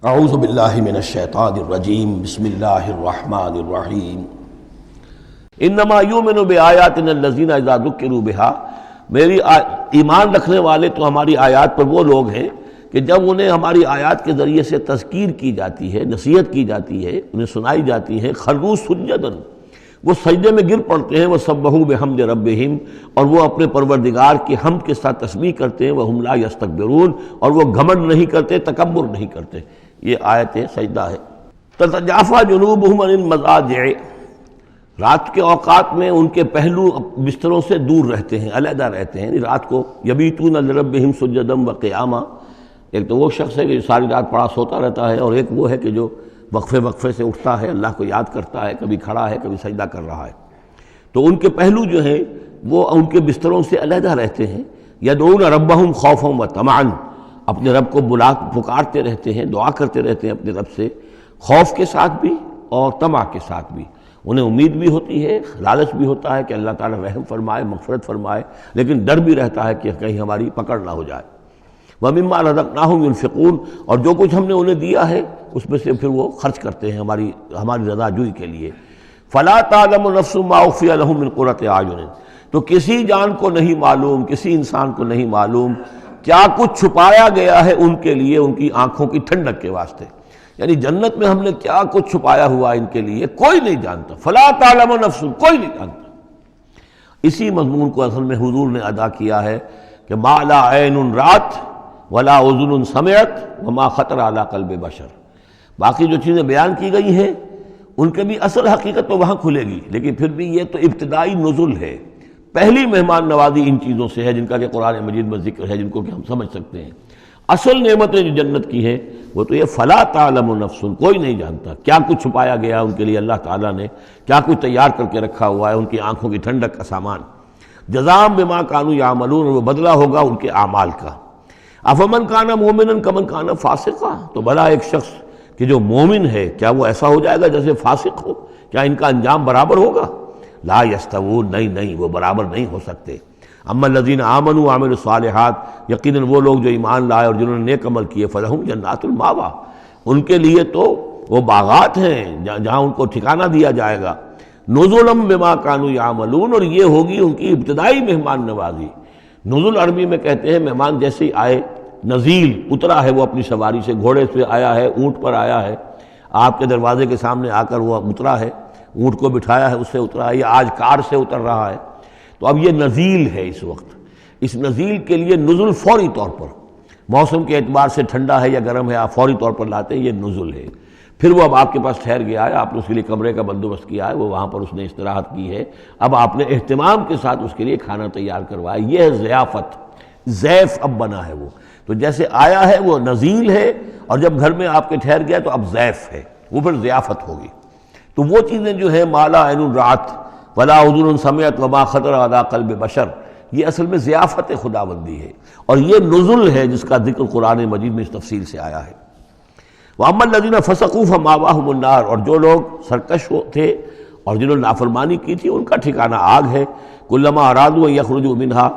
اعوذ باللہ من الشیطان الرجیم بسم اللہ الرحمن الرحیم انما یؤمن بآیاتنا الذین اذا ذکروا بها میری ایمان رکھنے والے تو ہماری آیات پر وہ لوگ ہیں کہ جب انہیں ہماری آیات کے ذریعے سے تذکیر کی جاتی ہے، نصیحت کی جاتی ہے، انہیں سنائی جاتی ہے، خروا سجدا، وہ سجدے میں گر پڑتے ہیں، وہ سبحوا بحمد ربہم، اور وہ اپنے پروردگار کی حمد کے ساتھ تسبیح کرتے ہیں، وہم لا یستکبرون، اور وہ گھمنڈ نہیں کرتے، تکبر نہیں کرتے۔ یہ آیت سجدہ ہے۔ تتجافی جنوبہم عن المضاجع، رات کے اوقات میں ان کے پہلو بستروں سے دور رہتے ہیں، علیحدہ رہتے ہیں، رات کو یبیتون لربہم سجدا وقیاما۔ ایک تو وہ شخص ہے کہ جو ساری رات پڑا سوتا رہتا ہے، اور ایک وہ ہے کہ جو وقفے وقفے سے اٹھتا ہے، اللہ کو یاد کرتا ہے، کبھی کھڑا ہے، کبھی سجدہ کر رہا ہے۔ تو ان کے پہلو جو ہیں وہ ان کے بستروں سے علیحدہ رہتے ہیں۔ یدعون ربہم خوفا وطمعا، اپنے رب کو پکارتے رہتے ہیں، دعا کرتے رہتے ہیں اپنے رب سے، خوف کے ساتھ بھی اور طمع کے ساتھ بھی۔ انہیں امید بھی ہوتی ہے، لالچ بھی ہوتا ہے کہ اللہ تعالیٰ رحم فرمائے، مغفرت فرمائے، لیکن ڈر بھی رہتا ہے کہ کہیں ہماری پکڑ نہ ہو جائے۔ وَمِمَّا رَزَقْنَاهُمْ يُنْفِقُونَ، اور جو کچھ ہم نے انہیں دیا ہے اس میں سے پھر وہ خرچ کرتے ہیں ہماری رضا جوئی کے لیے۔ فَلَا تَعْلَمُ نَفْسٌ مَّا أُخْفِيَ لَهُم مِّن قُرَّةِ أَعْيُنٍ، تو کسی جان کو نہیں معلوم، کسی انسان کو نہیں معلوم کیا کچھ چھپایا گیا ہے ان کے لیے ان کی آنکھوں کی ٹھنڈک کے واسطے، یعنی جنت میں ہم نے کیا کچھ چھپایا ہوا ان کے لیے کوئی نہیں جانتا۔ فَلَا تَعْلَمُ نَفْسٌ، کوئی نہیں جانتا۔ اسی مضمون کو اصل میں حضور نے ادا کیا ہے کہ مَا لَا عَيْنٌ رَأَتْ وَلَا أُذُنٌ سَمِعَتْ وَمَا خَطَرَ عَلَىٰ قَلْبِ بَشَرٍ، باقی جو چیزیں بیان کی گئی ہیں ان کے بھی اصل حقیقت تو وہاں کھلے گی، لیکن پھر بھی یہ تو ابتدائی نزل ہے، پہلی مہمان نوازی ان چیزوں سے ہے جن کا کہ قرآن مجید میں ذکر ہے، جن کو کہ ہم سمجھ سکتے ہیں۔ اصل نعمتیں جو جنت کی ہیں وہ تو یہ فلا تعلم نفس، کوئی نہیں جانتا کیا کچھ چھپایا گیا ان کے لیے، اللہ تعالیٰ نے کیا کچھ تیار کر کے رکھا ہوا ہے ان کی آنکھوں کی ٹھنڈک کا سامان۔ جزاء بما كانوا يعملون، وہ بدلہ ہوگا ان کے اعمال کا۔ افمن کان مومنا کمن کان فاسقا، تو بھلا ایک شخص کہ جو مومن ہے کیا وہ ایسا ہو جائے گا جیسے فاسق ہو؟ کیا ان کا انجام برابر ہوگا؟ لا یستوون، نہیں وہ برابر نہیں ہو سکتے۔ اما الذین آمنوا وعملوا الصالحات، یقیناً وہ لوگ جو ایمان لائے اور جنہوں نے نیک عمل کیے، فلہم جنات الماوا، ان کے لیے تو وہ باغات ہیں جہاں ان کو ٹھکانہ دیا جائے گا۔ نزلا بما كانوا يعملون، اور یہ ہوگی ان کی ابتدائی مہمان نوازی۔ نزل عربی میں کہتے ہیں مہمان جیسے ہی آئے، نزیل اترا ہے وہ اپنی سواری سے، گھوڑے سے آیا ہے، اونٹ پر آیا ہے، آپ کے دروازے کے سامنے آ کر وہ اترا ہے، اونٹ کو بٹھایا ہے، اس سے اترا ہے، یا آج کار سے اتر رہا ہے۔ تو اب یہ نزیل ہے اس وقت، اس نزیل کے لیے نزل فوری طور پر، موسم کے اعتبار سے ٹھنڈا ہے یا گرم ہے، آپ فوری طور پر لاتے ہیں، یہ نزل ہے۔ پھر وہ اب آپ کے پاس ٹھہر گیا ہے، آپ نے اس کے لیے کمرے کا بندوبست کیا ہے، وہ وہاں پر اس نے استراحت کی ہے، اب آپ نے اہتمام کے ساتھ اس کے لیے کھانا تیار کروایا، یہ ہے ضیافت، ضیف اب بنا ہے وہ۔ تو جیسے آیا ہے وہ نزیل ہے، اور جب گھر میں آپ کے ٹھہر گیا تو اب ضیف ہے، وہ پھر ضیافت ہوگی۔ تو وہ چیزیں جو ہیں ما لا عین رأت ولا اذن سمعت وما خطر علی قلب بشر، یہ اصل میں ضیافت خداوندی ہے، اور یہ نزل ہے جس کا ذکر قرآن مجید میں اس تفصیل سے آیا ہے۔ وَأَمَّا الَّذِينَ فَسَقُوا فَمَأْوَاهُمُ النَّارُ، اور جو لوگ سرکش تھے اور جنہوں نے نافرمانی کی تھی ان کا ٹھکانہ آگ ہے۔ كُلَّمَا أَرَادُوا أَن يَخْرُجُوا مِنْهَا،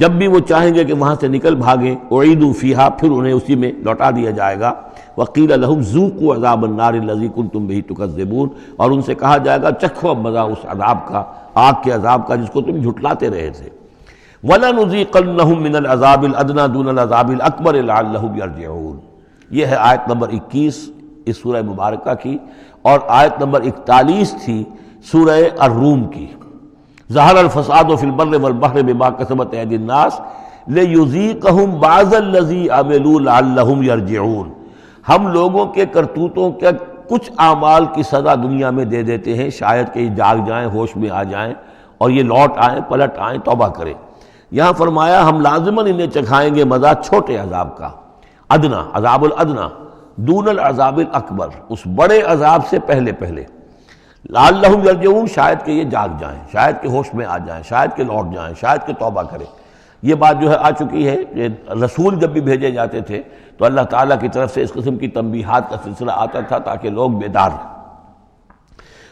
جب بھی وہ چاہیں گے کہ وہاں سے نکل بھاگیں، اُعِیدُوا فِیہا، پھر انہیں اسی میں لوٹا دیا جائے گا۔ وَقِیلَ لَهُمْ ذُوقُوا عَذَابَ النَّارِ الَّذِی كُنتُم بِهِ تُکَذِّبُونَ، اور ان سے کہا جائے گا چکھو اب مزہ اس عذاب کا، آگ کے عذاب کا جس کو تم جھٹلاتے رہے تھے۔ وَلَنُذِيقَنَّهُم مِّنَ الْعَذَابِ الْأَدْنَىٰ دُونَ الْعَذَابِ الْأَكْبَرِ لَعَلَّهُمْ يَرْجِعُونَ۔ یہ ہے آیت نمبر 21 اس سورہ مبارکہ کی، اور آیت نمبر 41 تھی سورہ الروم کی۔ ظہر الفساد فی البر والبحر بما کسبت ایدی الناس لیذیقہم بعض الذی عملوا لعلہم یرجعون، ہم لوگوں کے کرتوتوں کے کچھ اعمال کی سزا دنیا میں دے دیتے ہیں، شاید کہ یہ جاگ جائیں، ہوش میں آ جائیں اور یہ لوٹ آئیں، پلٹ آئیں، توبہ کریں۔ یہاں فرمایا ہم لازماً انہیں چکھائیں گے مزہ چھوٹے عذاب کا، ادنا، عذاب الادنا، دون العذاب الاکبر، اس بڑے عذاب سے پہلے لعلہم یرجعون، شاید کہ یہ جاگ جائیں، شاید کہ ہوش میں آ جائیں، شاید کہ لوٹ جائیں، شاید کہ توبہ کریں۔ یہ بات جو ہے آ چکی ہے کہ رسول جب بھی بھیجے جاتے تھے تو اللہ تعالیٰ کی طرف سے اس قسم کی تنبیہات کا سلسلہ آتا تھا تاکہ لوگ بیدار رہیں۔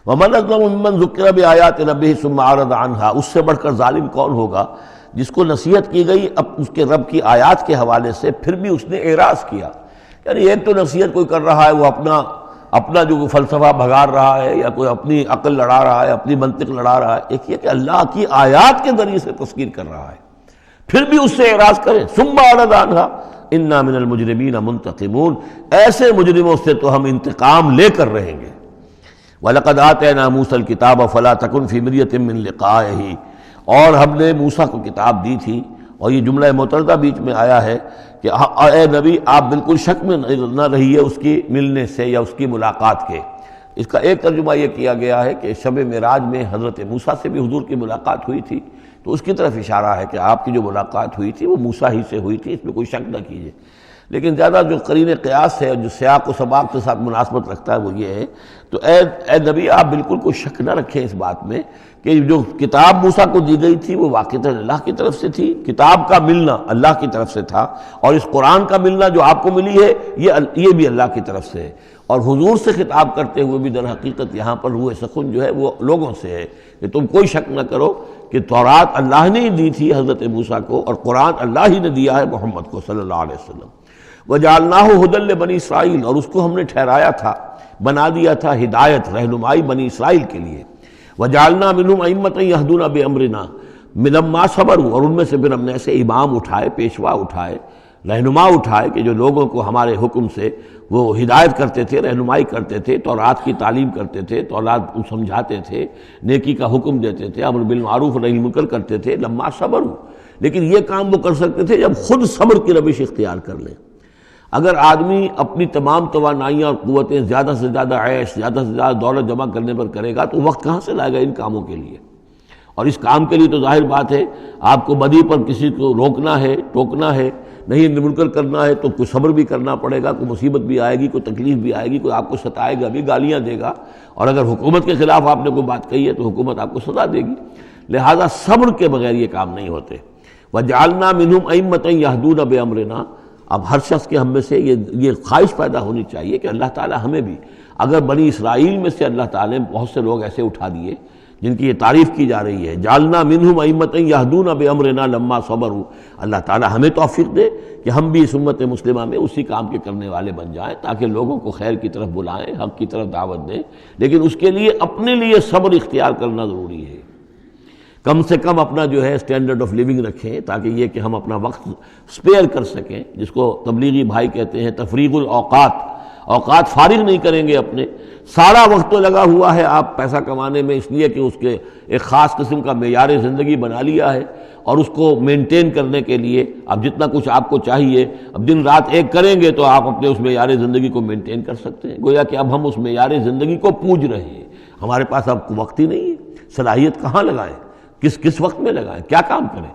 وَمَنْ أَظْلَمُ مِمَّنْ ذُكِّرَ بِآيَاتِ رَبِّهِ ثُمَّ أَعْرَضَ عَنْهَا، اس سے بڑھ کر ظالم کون ہوگا جس کو نصیحت کی گئی اب اس کے رب کی آیات کے حوالے سے پھر بھی اس نے اعراض کیا، یعنی ایک تو نصیحت کوئی کر رہا ہے وہ اپنا جو فلسفہ بھگار رہا ہے یا کوئی اپنی عقل لڑا رہا ہے، اپنی منطق لڑا رہا ہے، ایک یہ کہ اللہ کی آیات کے ذریعے سے تذکیر کر رہا ہے، پھر بھی اس سے اعراض کریں۔ ثم اعرض عنھا انا من المجرمین منتقمون، ایسے مجرموں سے تو ہم انتقام لے کر رہیں گے۔ وَلَقَدْ آتَيْنَا مُوسَى الْكِتَابَ فَلَا تَكُنْ فِي مِرْيَةٍ مِّن لِقَائِهِ، اور ہم نے موسیٰ کو کتاب دی تھی، اور یہ جملہ متردہ بیچ میں آیا ہے کہ اے نبی آپ بالکل شک میں نہ رہیے اس کی ملنے سے یا اس کی ملاقات کے۔ اس کا ایک ترجمہ یہ کیا گیا ہے کہ شب معراج میں حضرت موسیٰ سے بھی حضور کی ملاقات ہوئی تھی، تو اس کی طرف اشارہ ہے کہ آپ کی جو ملاقات ہوئی تھی وہ موسیٰ ہی سے ہوئی تھی، اس میں کوئی شک نہ کیجیے۔ لیکن زیادہ جو قرین قیاس ہے، جو سیاق و سباق کے ساتھ مناسبت رکھتا ہے، وہ یہ ہے تو اے نبی آپ بالکل کوئی شک نہ رکھیں اس بات میں کہ جو کتاب موسیٰ کو دی گئی تھی وہ واقعتاً اللہ کی طرف سے تھی، کتاب کا ملنا اللہ کی طرف سے تھا، اور اس قرآن کا ملنا جو آپ کو ملی ہے یہ بھی اللہ کی طرف سے ہے۔ اور حضور سے خطاب کرتے ہوئے بھی در حقیقت یہاں پر روح سخن جو ہے وہ لوگوں سے ہے کہ تم کوئی شک نہ کرو کہ تورات اللہ نے ہی دی تھی حضرت موسیٰ کو، اور قرآن اللہ ہی نے دیا ہے محمد کو صلی اللہ علیہ وسلم۔ وَجَعَلْنَاهُ هُدًى لِّبَنِي اسرائیل، اور اس کو ہم نے ٹھہرایا تھا، بنا دیا تھا ہدایت، رہنمائی بنی اسرائیل کے لیے۔ وَجَعَلْنَا مِنْهُمْ أَئِمَّةً يَهْدُونَ بِأَمْرِنَا لَمَّا صَبَرُوا، اور ان میں سے پھر ہم نے ایسے امام اٹھائے، پیشوا اٹھائے، رہنما اٹھائے کہ جو لوگوں کو ہمارے حکم سے وہ ہدایت کرتے تھے، رہنمائی کرتے تھے، تورات کی تعلیم کرتے تھے، تورات سمجھاتے تھے، نیکی کا حکم دیتے تھے، امر بالمعروف نہی منکر کرتے تھے۔ لما صبروا، لیکن یہ کام وہ کر سکتے تھے جب خود صبر کی روش اختیار کر لیں۔ اگر آدمی اپنی تمام توانائیاں اور قوتیں زیادہ سے زیادہ عیش، زیادہ سے زیادہ دولت جمع کرنے پر کرے گا تو وقت کہاں سے لائے گا ان کاموں کے لیے؟ اور اس کام کے لیے تو ظاہر بات ہے آپ کو بدی پر کسی کو روکنا ہے، ٹوکنا ہے، نہیں منکر کرنا ہے تو کوئی صبر بھی کرنا پڑے گا، کوئی مصیبت بھی آئے گی، کوئی تکلیف بھی آئے گی، کوئی آپ کو ستائے گا بھی، گالیاں دے گا، اور اگر حکومت کے خلاف آپ نے کوئی بات کہی ہے تو حکومت آپ کو سزا دے گی۔ لہذا صبر کے بغیر یہ کام نہیں ہوتے۔ وَجَعَلْنَا مِنْهُمْ أَئِمَّةً يَهْدُونَ بِأَمْرِنَا، اب ہر شخص کے ہم میں سے یہ خواہش پیدا ہونی چاہیے کہ اللہ تعالی ہمیں بھی، اگر بنی اسرائیل میں سے اللہ تعالی نے بہت سے لوگ ایسے اٹھا دیے جن کی یہ تعریف کی جا رہی ہے، جعلنا منہم ائمۃ یہدون بامرنا لما صبروا، اللہ تعالی ہمیں توفیق دے کہ ہم بھی اس امت مسلمہ میں اسی کام کے کرنے والے بن جائیں، تاکہ لوگوں کو خیر کی طرف بلائیں، حق کی طرف دعوت دیں، لیکن اس کے لیے اپنے لیے صبر اختیار کرنا ضروری ہے۔ کم سے کم اپنا جو ہے اسٹینڈرڈ آف لیونگ رکھیں، تاکہ یہ کہ ہم اپنا وقت سپیئر کر سکیں، جس کو تبلیغی بھائی کہتے ہیں تفریغ الاوقات، اوقات فارغ نہیں کریں گے اپنے، سارا وقت تو لگا ہوا ہے آپ پیسہ کمانے میں، اس لیے کہ اس کے ایک خاص قسم کا معیار زندگی بنا لیا ہے، اور اس کو مینٹین کرنے کے لیے اب جتنا کچھ آپ کو چاہیے اب دن رات ایک کریں گے تو آپ اپنے اس معیار زندگی کو مینٹین کر سکتے ہیں۔ گویا کہ اب ہم اس معیار زندگی کو پوج رہے ہیں، ہمارے پاس اب وقت ہی نہیں ہے، صلاحیت کہاں لگائیں، کس وقت میں لگائیں، کیا کام کریں۔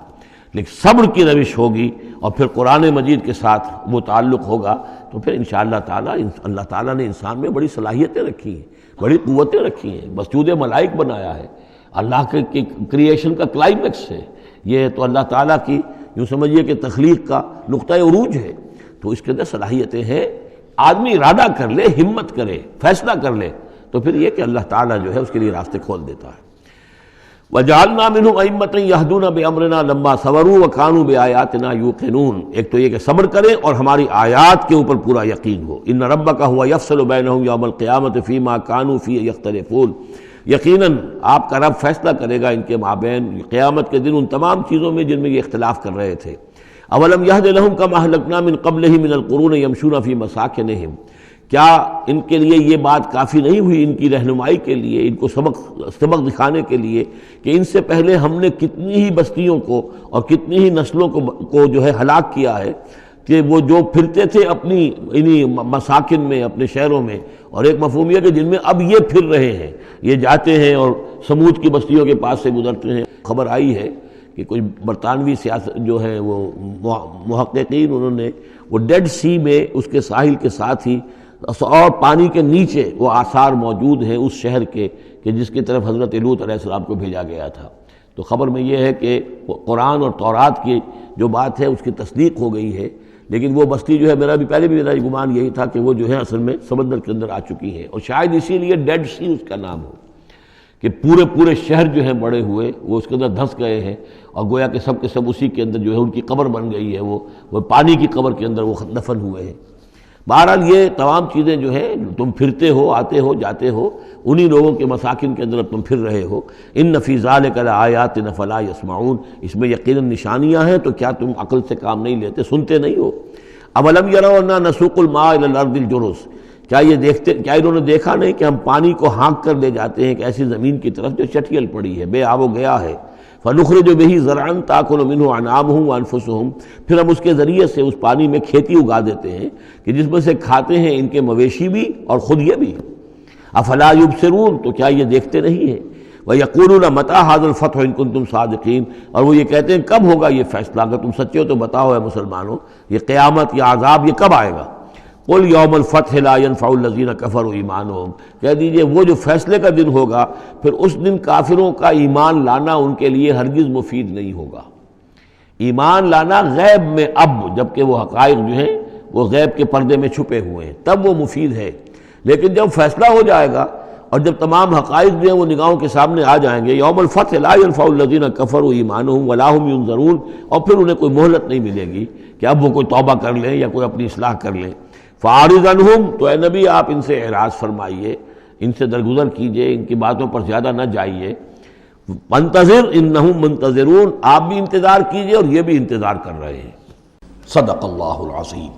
لیکن صبر کی روش ہوگی اور پھر قرآن مجید کے ساتھ وہ تعلق ہوگا تو پھر انشاءاللہ تعالی اللہ تعالیٰ نے انسان میں بڑی صلاحیتیں رکھی ہیں، بڑی قوتیں رکھی ہیں، مسجود ملائک بنایا ہے، اللہ کے کریشن کا کلائمیکس ہے یہ، تو اللہ تعالیٰ کی یوں سمجھیے کہ تخلیق کا نقطہ عروج ہے، تو اس کے اندر صلاحیتیں ہیں۔ آدمی ارادہ کر لے، ہمت کرے، فیصلہ کر لے تو پھر یہ کہ اللہ تعالیٰ جو ہے اس کے لیے راستے کھول دیتا ہے۔ وَجَعَلْنَا مِنْهُمْ أَئِمَّةً يَهْدُونَ بِأَمْرِنَا لَمَّا صَبَرُوا وَكَانُوا بِآيَاتِنَا يُوقِنُونَ، ایک تو یہ کہ صبر کریں اور ہماری آیات کے اوپر پورا یقین ہو۔ إِنَّ رَبَّكَ هُوَ يَفْصِلُ بَيْنَهُمْ يَوْمَ الْقِيَامَةِ فِيمَا كَانُوا فِيهِ يَخْتَلِفُونَ، یقیناً آپ کا رب فیصلہ کرے گا ان کے مابین قیامت کے دن ان تمام چیزوں میں جن میں یہ اختلاف کر رہے تھے۔ أَوَلَمْ يَهْدِ لَهُمْ كَمَا أَهْلَكْنَا مِنْ قَبْلِهِمْ مِنَ الْقُرُونِ يَمْشُونَ فِي مَسَاكِنِهِمْ، کیا ان کے لیے یہ بات کافی نہیں ہوئی، ان کی رہنمائی کے لیے، ان کو سبق دکھانے کے لیے کہ ان سے پہلے ہم نے کتنی ہی بستیوں کو اور کتنی ہی نسلوں کو جو ہے ہلاک کیا ہے، کہ وہ جو پھرتے تھے اپنی انہی مساکن میں، اپنے شہروں میں، اور ایک مفہوم یہ کہ جن میں اب یہ پھر رہے ہیں، یہ جاتے ہیں اور سمود کی بستیوں کے پاس سے گزرتے ہیں۔ خبر آئی ہے کہ کچھ برطانوی سیاست جو ہے وہ محققین، انہوں نے وہ ڈیڈ سی میں اس کے ساحل کے ساتھ ہی اور پانی کے نیچے وہ آثار موجود ہیں اس شہر کے کہ جس کی طرف حضرت لوط علیہ السلام کو بھیجا گیا تھا۔ تو خبر میں یہ ہے کہ قرآن اور تورات کی جو بات ہے اس کی تصدیق ہو گئی ہے، لیکن وہ بستی جو ہے میرا بھی گمان یہی تھا کہ وہ جو ہے اصل میں سمندر کے اندر آ چکی ہے، اور شاید اسی لیے ڈیڈ سی اس کا نام ہو کہ پورے شہر جو ہیں بڑے ہوئے وہ اس کے اندر دھنس گئے ہیں، اور گویا کہ سب کے سب اسی کے اندر جو ہے ان کی قبر بن گئی ہے، وہ پانی کی قبر کے اندر وہ دفن ہوئے ہیں۔ بہرحال یہ تمام چیزیں جو ہے تم پھرتے ہو، آتے ہو، جاتے ہو، انہی لوگوں کے مساکن کے اندر تم پھر رہے ہو۔ ان فی ذلک لآیات فلا یسمعون، اس میں یقیناً نشانیاں ہیں، تو کیا تم عقل سے کام نہیں لیتے، سنتے نہیں ہو؟ اولم یروا انا نسوق الماء الی الارض الجرز، کیا انہوں نے دیکھا نہیں کہ ہم پانی کو ہانک کر لے جاتے ہیں ایک ایسی زمین کی طرف جو چٹیل پڑی ہے، بے آب و گیا ہے، فنخرج بہ زرعا تاکل منہ انعامہم وانفسہم، پھر ہم اس کے ذریعے سے اس پانی میں کھیتی اگا دیتے ہیں کہ جس میں سے کھاتے ہیں ان کے مویشی بھی اور خود یہ بھی۔ افلا یبصرون، تو کیا یہ دیکھتے نہیں ہیں؟ وَيَقُولُونَ مَتَىٰ هَٰذَا الْفَتْحُ إِن كُنتُمْ صَادِقِينَ، اور وہ یہ کہتے ہیں کب ہوگا یہ فیصلہ، اگر تم سچے ہو تو بتاؤ اے مسلمانوں، یہ قیامت یا عذاب یہ کب آئے گا؟ قُلْ يَوْمَ الْفَتْحِ لَا يَنفَعُ الَّذِينَ كَفَرُوا إِيمَانُهُمْ، کہہ دیجئے وہ جو فیصلے کا دن ہوگا پھر اس دن کافروں کا ایمان لانا ان کے لیے ہرگز مفید نہیں ہوگا۔ ایمان لانا غیب میں اب، جبکہ وہ حقائق جو ہیں وہ غیب کے پردے میں چھپے ہوئے ہیں، تب وہ مفید ہے، لیکن جب فیصلہ ہو جائے گا اور جب تمام حقائق جو ہیں وہ نگاہوں کے سامنے آ جائیں گے، یوم الفتح لا ينفع الذین کفروا ایمانہم ولا هم ینظرون، اور پھر انہیں کوئی مہلت نہیں ملے گی کہ اب وہ کوئی توبہ کر لیں یا کوئی اپنی اصلاح کر لیں۔ فاعرض عنہم، تو اے نبی آپ ان سے اعراض فرمائیے، ان سے درگزر کیجئے، ان کی باتوں پر زیادہ نہ جائیے۔ منتظر انہم منتظرون، آپ بھی انتظار کیجئے اور یہ بھی انتظار کر رہے ہیں۔ صدق اللہ العظیم۔